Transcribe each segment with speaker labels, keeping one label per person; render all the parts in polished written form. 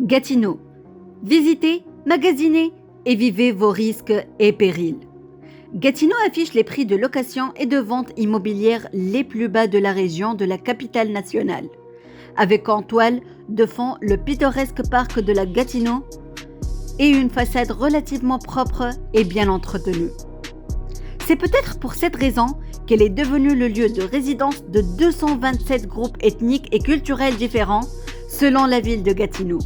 Speaker 1: Gatineau. Visitez, magasinez et vivez vos risques et périls. Gatineau affiche les prix de location et de vente immobilière les plus bas de la région de la capitale nationale, avec en toile de fond le pittoresque parc de la Gatineau et une façade relativement propre et bien entretenue. C'est peut-être pour cette raison qu'elle est devenue le lieu de résidence de 227 groupes ethniques et culturels différents selon la ville de Gatineau.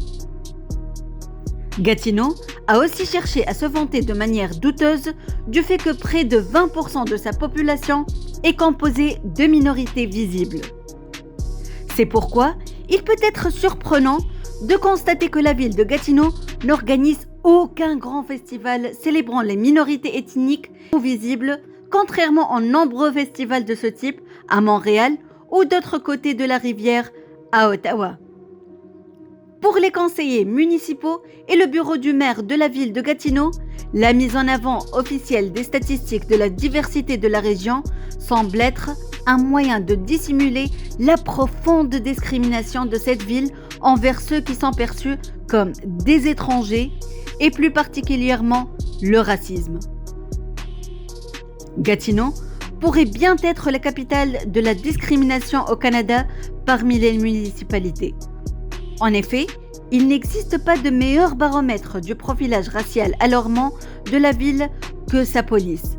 Speaker 1: Gatineau a aussi cherché à se vanter de manière douteuse du fait que près de 20% de sa population est composée de minorités visibles. C'est pourquoi il peut être surprenant de constater que la ville de Gatineau n'organise aucun grand festival célébrant les minorités ethniques ou visibles, contrairement aux nombreux festivals de ce type à Montréal ou d'autres côtés de la rivière à Ottawa. Pour les conseillers municipaux et le bureau du maire de la ville de Gatineau, la mise en avant officielle des statistiques de la diversité de la région semble être un moyen de dissimuler la profonde discrimination de cette ville envers ceux qui sont perçus comme des étrangers et plus particulièrement le racisme. Gatineau pourrait bien être la capitale de la discrimination au Canada parmi les municipalités. En effet, il n'existe pas de meilleur baromètre du profilage racial alarmant de la ville que sa police.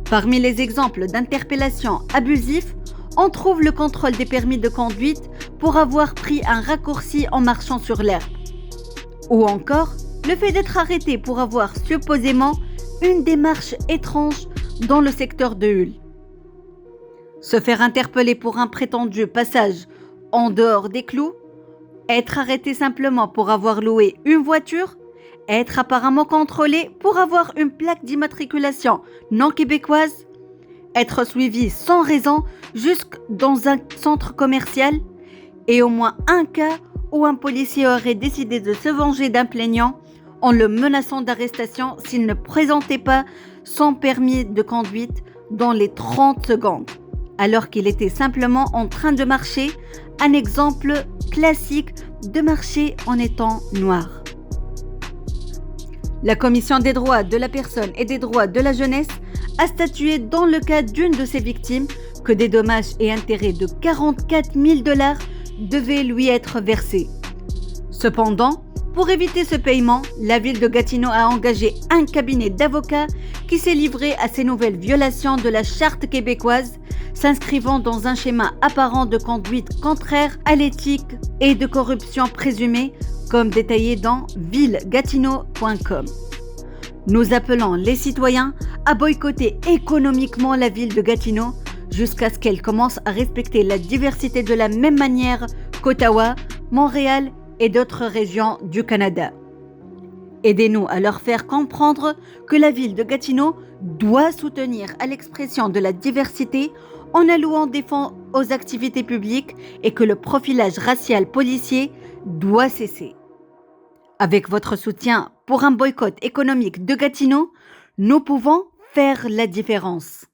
Speaker 1: Parmi les exemples d'interpellations abusives, on trouve le contrôle des permis de conduite pour avoir pris un raccourci en marchant sur l'herbe. Ou encore, le fait d'être arrêté pour avoir supposément une démarche étrange dans le secteur de Hull. Se faire interpeller pour un prétendu passage en dehors des clous, être arrêté simplement pour avoir loué une voiture, être apparemment contrôlé pour avoir une plaque d'immatriculation non québécoise, être suivi sans raison jusque dans un centre commercial et au moins un cas où un policier aurait décidé de se venger d'un plaignant en le menaçant d'arrestation s'il ne présentait pas son permis de conduite dans les 30 secondes, alors qu'il était simplement en train de marcher, un exemple classique de marcher en étant noir. La Commission des droits de la personne et des droits de la jeunesse a statué dans le cas d'une de ses victimes que des dommages et intérêts de 44 000 $ devaient lui être versés. Cependant, pour éviter ce paiement, la ville de Gatineau a engagé un cabinet d'avocats qui s'est livré à ces nouvelles violations de la charte québécoise, s'inscrivant dans un schéma apparent de conduite contraire à l'éthique et de corruption présumée, comme détaillé dans villegatineau.com. Nous appelons les citoyens à boycotter économiquement la ville de Gatineau jusqu'à ce qu'elle commence à respecter la diversité de la même manière qu'Ottawa, Montréal et d'autres régions du Canada. Aidez-nous à leur faire comprendre que la ville de Gatineau doit soutenir à l'expression de la diversité en allouant des fonds aux activités publiques et que le profilage racial policier doit cesser. Avec votre soutien pour un boycott économique de Gatineau, nous pouvons faire la différence.